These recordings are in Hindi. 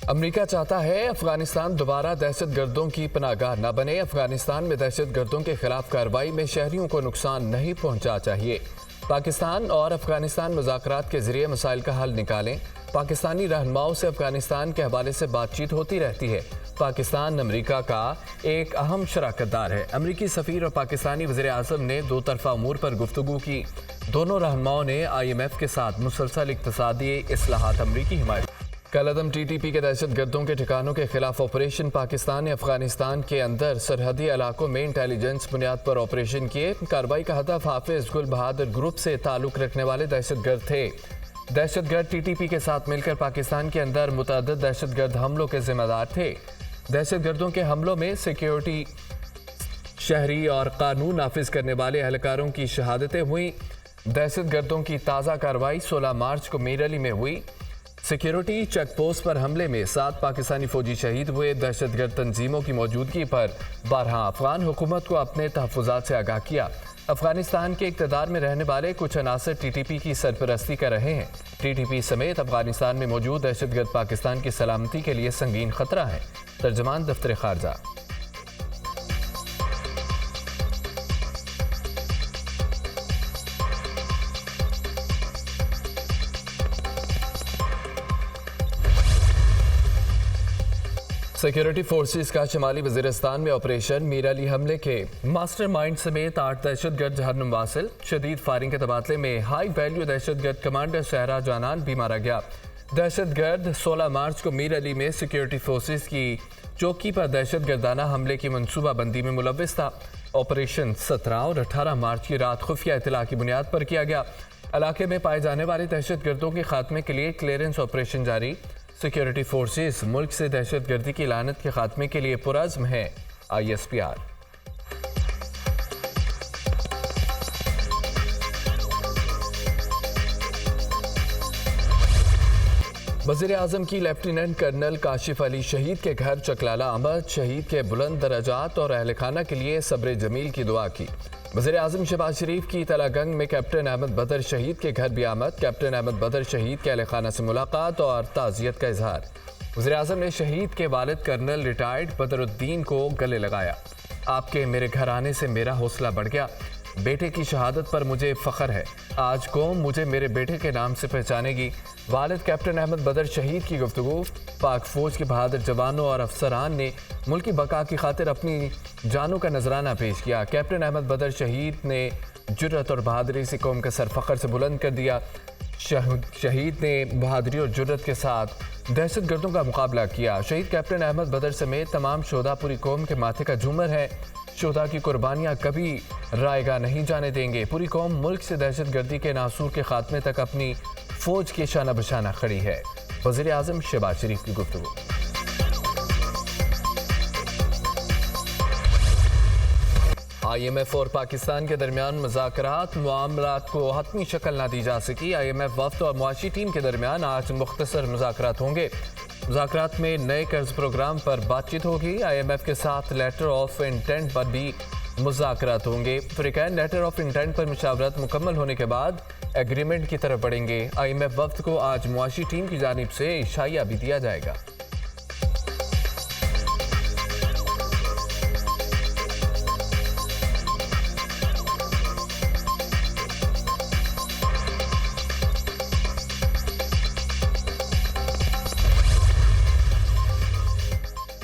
अमेरिका चाहता है अफगानिस्तान दोबारा दहशत गर्दों की पनाहगाह न बने। अफगानिस्तान में दहशत गर्दों के खिलाफ कार्रवाई में शहरियों को नुकसान नहीं पहुंचा चाहिए। पाकिस्तान और अफगानिस्तान मुज़ाकरात के जरिए मसाइल का हल निकालें। पाकिस्तानी रहनुमाओं से अफगानिस्तान के हवाले से बातचीत होती रहती है। पाकिस्तान अमेरिका का एक अहम शराकतदार है। अमरीकी सफ़ीर और पाकिस्तानी वज़ीर आज़म ने दो तरफ़ा अमूर पर गुफ्तगू की। दोनों रहनुमाओं ने IMF के साथ मुसलसल इक़्तिसादी इस्लाहात अमरीकी हिमायत। कलअदम TTP के दहशत गर्दों के ठिकानों के खिलाफ ऑपरेशन। पाकिस्तान ने अफगानिस्तान के अंदर सरहदी इलाकों में इंटेलिजेंस बुनियाद पर ऑपरेशन किए। कार्रवाई का हदफ हाफिज गुल बहादुर ग्रुप से ताल्लुक रखने वाले दहशत गर्द थे। दहशत गर्द TTP के साथ मिलकर पाकिस्तान के अंदर मुतअद्दिद दहशत गर्द हमलों के जिम्मेदार थे। दहशत गर्दों के हमलों में सिक्योरिटी, शहरी और कानून नाफिज करने वाले एहलकारों की शहादतें हुई। दहशत गर्दों की ताज़ा कार्रवाई 16 मार्च को मीरली में हुई। सिक्योरिटी चेक पोस्ट पर हमले में 7 पाकिस्तानी फौजी शहीद हुए। दहशतगर्द तंजीमों की मौजूदगी पर 12 अफगान हुकूमत को अपने तहफ़्फ़ुज़ात से आगाह किया। अफगानिस्तान के इक़्तिदार में रहने वाले कुछ अनासर TTP की सरपरस्ती कर रहे हैं। TTP समेत अफगानिस्तान में मौजूद दहशतगर्द पाकिस्तान की सलामती के लिए संगीन खतरा है। तर्जमान दफ्तर खारजा। सिक्योरिटी फोर्सेस का शुमाली वज़ीरिस्तान में ऑपरेशन। मीरली हमले के मास्टरमाइंड समेत 8 दहशतगर्द जहन्नुम वासिल। शदीद फायरिंग के तबादले में हाई वैल्यू दहशतगर्द कमांडर शहरा जानान भी मारा गया। दहशतगर्द 16 मार्च को मीरली में सिक्योरिटी फोर्सेस की चौकी पर दहशतगर्दाना हमले की मनसूबाबंदी में मुलव्विस था। ऑपरेशन 17 और 18 मार्च की रात खुफिया इत्तला की बुनियाद पर किया गया। इलाके में पाए जाने वाले दहशतगर्दों के खात्मे के लिए क्लियरेंस ऑपरेशन जारी। सिक्योरिटी फोर्सेस मुल्क से दहशतगर्दी की लानत के खात्मे के लिए पुरज़्म है। ISPR। वज़ीर आज़म की लेफ्टिनेंट कर्नल काशिफ अली शहीद के घर चकलाला आमद। शहीद के बुलंद दराजात और अहल खाना के लिए सब्र जमील की दुआ की। वज़ीर आज़म शहबाज शरीफ की तलागंग में कैप्टन अहमद बदर शहीद के घर भी आमद। कैप्टन अहमद बदर शहीद के अहल खाना से मुलाकात और ताज़ियत का इजहार। वज़ीर आज़म ने शहीद के वालिद कर्नल रिटायर्ड बदरुद्दीन को गले लगाया। आपके मेरे घर आने से मेरा हौसला बढ़ गया। बेटे की शहादत पर मुझे फ़ख्र है। आज कौम मुझे मेरे बेटे के नाम से पहचानेगी। वालिद कैप्टन अहमद बदर शहीद की गुफ्तगू। पाक फौज के बहादुर जवानों और अफसरान ने मुल्क की बका की खातिर अपनी जानों का नजराना पेश किया। कैप्टन अहमद बदर शहीद ने जुर्रत और बहादुरी से कौम का सर फ़ख्र से बुलंद कर दिया। शहीद ने बहादुरी और जुर्रत के साथ दहशत गर्दों का मुकाबला किया। शहीद कैप्टन अहमद बदर समेत तमाम शोधा पूरी कौम के माथे का झूमर है। शोधा की कुर्बानियाँ कभी रायगा नहीं जाने देंगे। पूरी कौम मुल्क से दहशत गर्दी के नासूर के खात्मे तक अपनी फौज के शाना बशाना खड़ी है। वज़ीर आज़म शहबाज शरीफ की गुफ्तगू। IMF और पाकिस्तान के दरमियान मुज़ाकरात मामलात को हतमी शक्ल ना दी जा सकी। IMF वफ़द और मुआशी टीम के दरमियान आज मुख्तसर मुज़ाकरात होंगे। मुज़ाकरात में नए कर्ज प्रोग्राम पर बातचीत होगी। IMF के साथ लेटर ऑफ इंटेंट पर भी मुज़ाकरात होंगे। फ़रीक़ैन लेटर ऑफ इंटेंट पर मुशावरत मुकम्मल होने के बाद एग्रीमेंट की तरफ बढ़ेंगे। IMF वफ़द को आज मुआशी टीम की जानिब से इशाया भी दिया जाएगा।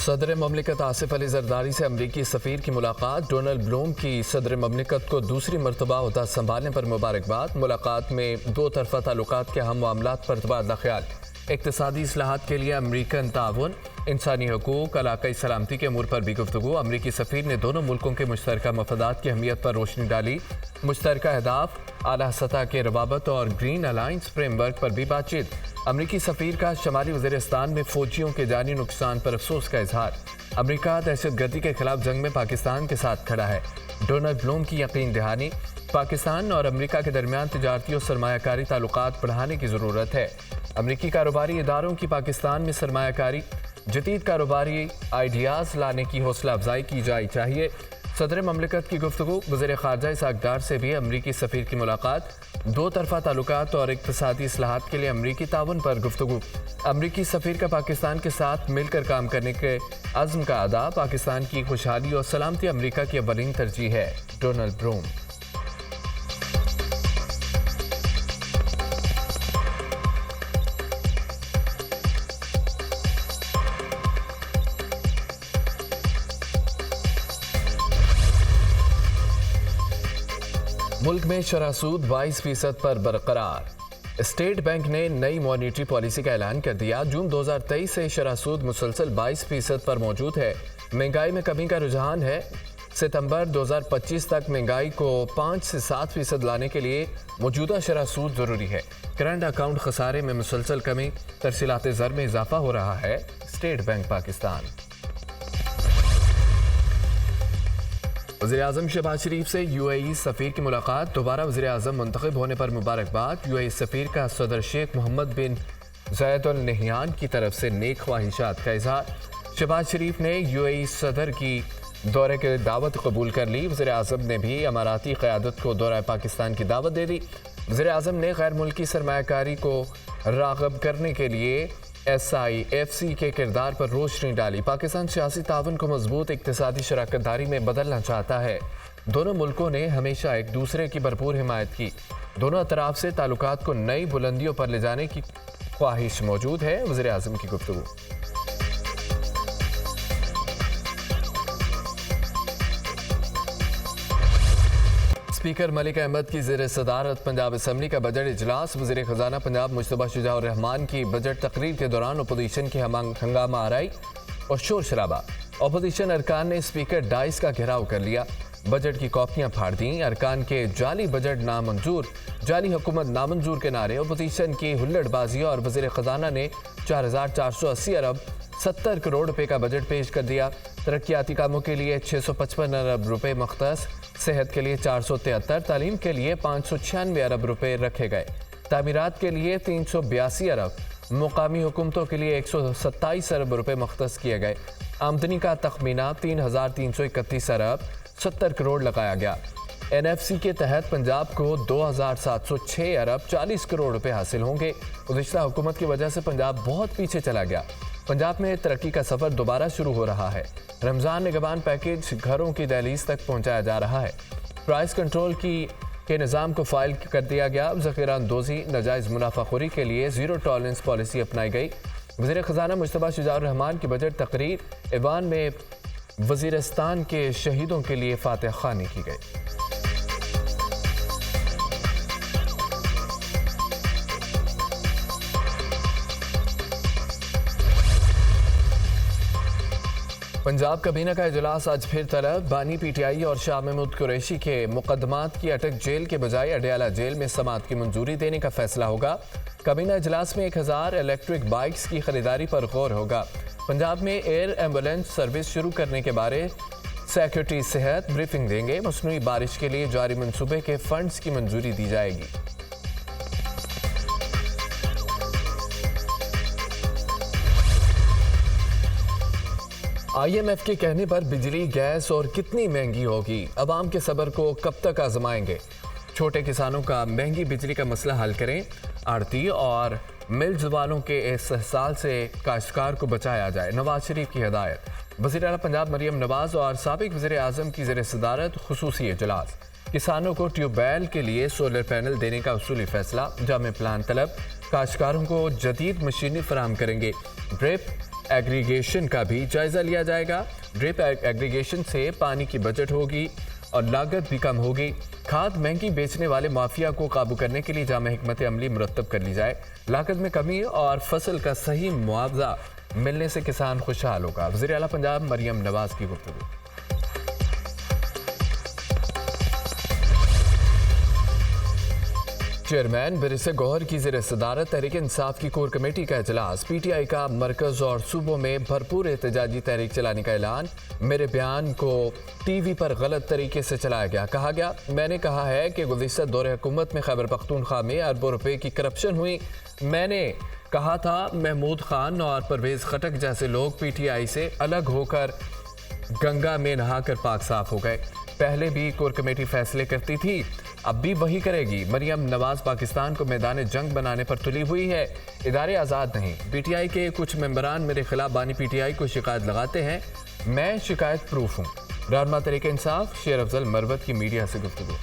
सदर ममलिकत आसिफ अली जरदारी से अमरीकी सफ़ीर की मुलाकात। डोनाल्ड ब्लूम की सदर ममलिकत को दूसरी मरतबा ओहदा संभालने पर मुबारकबाद। मुलाकात में दो तरफ़ा ताल्लुकात के अहम मामलात पर तबादला ख्याल। इक़्तिसादी इस्लाहात के लिए अमरीकन ताउन, इंसानी हकूक़, इलाक़ाई सलामती के अमूर पर भी गुफ्तगू। अमरीकी सफ़ीर ने दोनों मुल्कों के मुश्तरका मफादात की अहमियत पर रोशनी डाली। मुश्तरका अहदाफ, आला सतह के रवाबत और ग्रीन अलायंस फ्रेमवर्क पर भी बातचीत। अमरीकी सफ़ीर का शमाली वज़ीरिस्तान में फ़ौजियों के जानी नुकसान पर अफसोस का इजहार। अमरीका दहशत गर्दी के खिलाफ जंग में पाकिस्तान के साथ खड़ा है। डोनाल्ड ब्लूम की यकीन दहानी। पाकिस्तान और अमरीका के दरमियान तिजारती और सरमायाकारी ताल्लुकात बढ़ाने की ज़रूरत है। अमरीकी कारोबारी इदारों की पाकिस्तान में सरमायाकारी, जदीद कारोबारी आइडियाज़ लाने की हौसला अफजाई की जानी चाहिए। सदर ममलिकत की गुफ्तगू। वज़ीर ख़ारजा इसहाक़ डार से भी अमरीकी सफ़ीर की मुलाकात। दो तरफ़ा ताल्लुकात और इक़्तिसादी इस्लाहात के लिए अमरीकी ताउन पर गुफ्तगू। अमरीकी सफ़ीर का पाकिस्तान के साथ मिलकर काम करने के अज़्म का अदा। पाकिस्तान की खुशहाली और सलामती अमरीका की अव्वलीन तरजीह है। Donald Blome. मुल्क में शरह सूद 22% पर बरकरार। स्टेट बैंक ने नई मॉनेटरी पॉलिसी का ऐलान कर दिया। जून 2023 से शरह सूद मुसलसल 22% पर मौजूद है। महंगाई में कमी का रुझान है। सितंबर 2025 तक महंगाई को 5 से 7% लाने के लिए मौजूदा शरह सूद ज़रूरी है। करंट अकाउंट खसारे में मुसलसल कमी, तरसीलात ज़र में इजाफा हो रहा है। State bank Pakistan. वज़ीर-ए-आज़म शहबाज शरीफ से यूएई सफ़ीर की मुलाकात। दोबारा वज़ीर-ए-आज़म मुंतखब होने पर मुबारकबाद। यूएई सफ़ीर का सदर शेख मोहम्मद बिन ज़ायद अल नहयान की तरफ से नेक ख्वाहिशात का इज़हार। शहबाज शरीफ ने यूएई सदर की दौरे की दावत कबूल कर ली। वज़ीर-ए-आज़म ने भी अमाराती क़यादत को दौरा पाकिस्तान की दावत दे दी। वज़ीर-ए-आज़म ने गैर मुल्की सरमायाकारी को राग़ब करने के लिए SIFC के किरदार पर रोशनी डाली। पाकिस्तान सियासी ताउन को मजबूत इक़्तिसादी शराकतदारी में बदलना चाहता है। दोनों मुल्कों ने हमेशा एक दूसरे की भरपूर हिमायत की। दोनों अतराफ से ताल्लुकात को नई बुलंदियों पर ले जाने की ख्वाहिश मौजूद है। वज़ीर-ए-आज़म की गुफ्तगू। स्पीकर मलिक अहमद की ज़ेर सदारत पंजाब असम्बली का बजट इजलास। वज़ीर ख़जाना पंजाब मुश्तबा शुजा-उर रहमान की बजट तकरीर के दौरान अपोजिशन की हंगामा आराई और शोर शराबा। अपोजिशन अरकान ने स्पीकर डाइस का घेराव कर लिया। बजट की कॉपियां फाड़ दी। अरकान के जाली बजट नामंजूर, जाली हुकूमत नामंजूर के नारे, अपोजिशन की हुल्लड़बाजी और वज़ीर ख़जाना ने 4480 अरब 70 करोड़ रुपए का बजट पेश कर दिया। तरक्याती कामों के लिए 655 अरब रुपए मख्तस, सेहत के लिए 473, तालीम के लिए 596 अरब रुपए रखे गए, तामीरात के लिए 382 अरब, मुकामी हुकूमतों के लिए 127 अरब रुपए मख्तस किए गए। आमदनी का तखमीना 3331 अरब 70 करोड़ लगाया गया। NFC के तहत पंजाब को 2706 अरब 40 करोड़ रुपए हासिल होंगे। गुज़िश्ता हुकूमत की वजह से पंजाब बहुत पीछे चला गया। पंजाब में तरक्की का सफ़र दोबारा शुरू हो रहा है। रमज़ान निगहबान पैकेज घरों की दहलीज तक पहुंचाया जा रहा है। प्राइस कंट्रोल के निज़ाम को फाइल कर दिया गया। ज़ख़ीरा अंदोज़ी, नाजायज़ मुनाफाखोरी के लिए ज़ीरो टॉलरेंस पॉलिसी अपनाई गई। वज़ीर ख़जाना मुश्तबा शुजा-उर रहमान की बजट तकरीर। ईवान में वज़ीरिस्तान के शहीदों के लिए फातिहा ख़्वानी की गई। पंजाब काबीना का इजलास आज फिर तलब। बानी PTI और शाह महमूद कुरैशी के मुकदमात की अटक जेल के बजाय अडयाला जेल में समाअत की मंजूरी देने का फैसला होगा। काबीना इजलास में 1000 इलेक्ट्रिक बाइक्स की खरीदारी पर गौर होगा। पंजाब में एयर एम्बुलेंस सर्विस शुरू करने के बारे सेक्रेटरी सेहत ब्रीफिंग देंगे। मसनूई बारिश के लिए जारी मंसूबे के फंड्स की मंजूरी दी जाएगी। IMF के कहने पर बिजली, गैस और कितनी महंगी होगी, अवाम के सब्र को कब तक आजमाएंगे। छोटे किसानों का महंगी बिजली का मसला हल करें। आड़ती और मिल्स वालों के इस्तेहसाल से काश्तकार को बचाया जाए। नवाज शरीफ की हिदायत। वज़ीर आला पंजाब मरियम नवाज और साबिक वज़ीर-ए-आज़म की ज़ेर सदारत खुसूसी इजलास। किसानों को ट्यूबवेल के लिए सोलर पैनल देने का उसूली फैसला। जामे प्लान तलब। काश्तकारों को जदीद मशीनें फराहम करेंगे। ड्रिप एग्रीगेशन का भी जायजा लिया जाएगा। ड्रिप एग्रीगेशन से पानी की बचत होगी और लागत भी कम होगी। खाद महंगी बेचने वाले माफिया को काबू करने के लिए जामे हिकमत अमली मुरतब कर ली जाए। लागत में कमी और फसल का सही मुआवजा मिलने से किसान खुशहाल होगा। वज़ीर आला पंजाब मरियम नवाज की गुफ्तगू। चेयरमैन बिरिस गौहर की ज़ेर सदारत तहरीक इंसाफ की कोर कमेटी का इजलास। PTI का मरकज और सूबों में भरपूर एहतजाजी तहरीक चलाने का ऐलान। मेरे बयान को TV पर गलत तरीके से चलाया गया। कहा गया, मैंने कहा है कि गुज़िश्ता दौरे हुकूमत में खैबर पख्तूनख्वा में अरबों रुपए की करप्शन हुई। मैंने कहा था महमूद खान और परवेज़ खटक जैसे लोग PTI से अलग होकर गंगा में नहाकर पाक साफ हो गए। पहले भी कोर कमेटी फैसले करती थी, अब भी वही करेगी। मरियम नवाज पाकिस्तान को मैदान जंग बनाने पर तुली हुई है। इदारे आज़ाद नहीं। पीटीआई के कुछ मेंबरान मेरे खिलाफ बानी पीटीआई को शिकायत लगाते हैं, मैं शिकायत प्रूफ हूँ। रहनुमा तहरीक इंसाफ शेर अफजल मरवत की मीडिया से गुफ्तगू।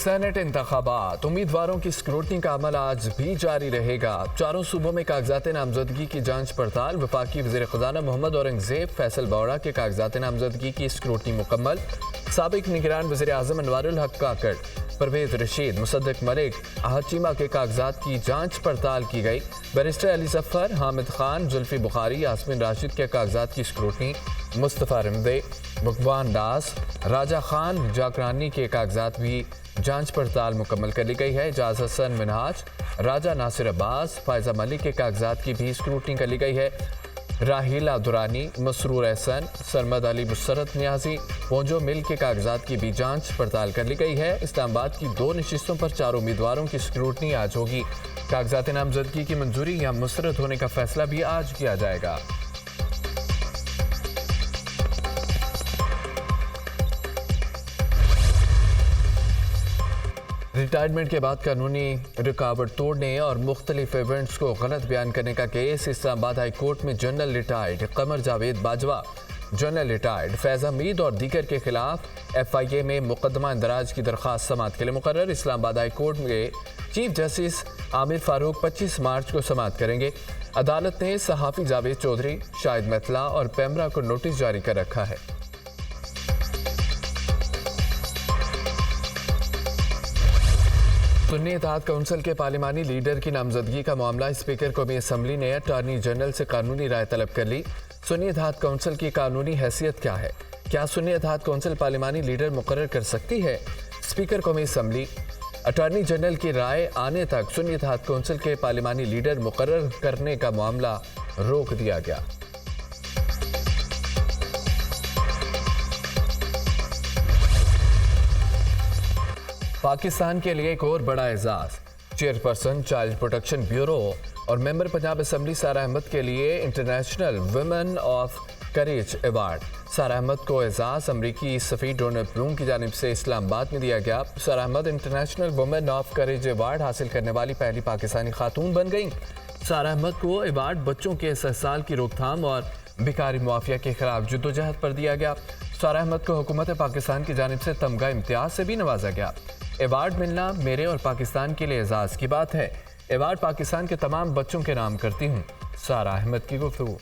सेनेट इंतखाबात, उम्मीदवारों की स्क्रूटनी का अमल आज भी जारी रहेगा। चारों सूबों में कागजात नामजदगी की जांच पड़ताल। वफाकी वज़ीर ख़ज़ाना मोहम्मद औरंगज़ेब फैसल बौड़ा के कागजात नामजदगी की स्क्रूटनी मुकम्मल। साबिक निगरान वज़ीर आज़म अनवारुल हक काकड़, परवेज रशीद, मुसद्दिक मलिक, अहद चीमा के कागजात की जांच पड़ताल की गई। बैरिस्टर अली जफ़र, हामिद खान, जुल्फी बुखारी, यास्मीन राशिद के कागजात की स्क्रूटनी। मुस्तफ़ा रिमदे, मुकबान दास, राजा खान जाकरानी के कागजात भी जांच पड़ताल मुकम्मल कर ली गई है। एजाज हसन मिनहाज, राजा नासिर अब्बास, फायजा मलिक के कागजात की भी स्क्रूटनी कर ली गई है। राहिला दुरानी, मसरूर एहसन, सरमद अली मुसरत न्याजी, पोंजो मिल के कागजात की भी जांच पड़ताल कर ली गई है। इस्लामाबाद की 2 नशिस्तों पर 4 उम्मीदवारों की स्क्रूटनी आज होगी। कागजात नामजदगी की मंजूरी या मुस्तरद होने का फैसला भी आज किया जाएगा। रिटायरमेंट के बाद कानूनी रुकावट तोड़ने और मुख्तलिफ इवेंट्स को गलत बयान करने का केस इस्लामाबाद हाई कोर्ट में general retired Qamar Javed Bajwa, general retired फैज़ हमीद और दीगर के खिलाफ FIA में मुकदमा इंदराज की दरख्वास्त समाअत के लिए मुकर्रर। इस्लामाबाद हाई कोर्ट में चीफ जस्टिस आमिर फारूक 25 मार्च को समाअत करेंगे। अदालत ने सहाफ़ी जावेद चौधरी, शाहिद मैतला और पैमरा को नोटिस जारी कर रखा है। सुन्नी इत्तेहाद काउंसिल के पार्लिमानी लीडर की नामजदगी का मामला स्पीकर कौमी असम्बली ने अटॉर्नी जनरल से कानूनी राय तलब कर ली। सुन्नी इत्तेहाद काउंसिल की कानूनी हैसियत क्या है? क्या सुन्नी इत्तेहाद काउंसिल पार्लिमानी लीडर मुकर्रर कर सकती है? स्पीकर कौमी असम्बली, अटॉर्नी जनरल की राय आने तक सुन्नी इत्तेहाद काउंसिल के पार्लिमानी लीडर मुकर्रर करने का मामला रोक दिया गया। पाकिस्तान के लिए एक और बड़ा एजाज, चेयरपर्सन चाइल्ड प्रोटेक्शन ब्यूरो और मेंबर पंजाब असम्बली सारा अहमद के लिए international women of courage award. Sara Ahmad को एजाज अमरीकी सफ़ी डोनाल्ड ब्लूम की जानिब से इस्लामाबाद में दिया गया। Sara Ahmad international women of courage award हासिल करने वाली पहली पाकिस्तानी खातून बन गई। सारा अहमद को अवार्ड बच्चों के इस्तेहसाल की रोकथाम और भिखारी मुआफिया के खिलाफ जद्दोजहद पर दिया गया। सारा अहमद को हुकूमत पाकिस्तान की जानिब से तमगा इम्तियाज से भी नवाजा गया। अवार्ड मिलना मेरे और पाकिस्तान के लिए एजाज़ की बात है। अवार्ड पाकिस्तान के तमाम बच्चों के नाम करती हूँ। सारा अहमद की गुफ्तगू।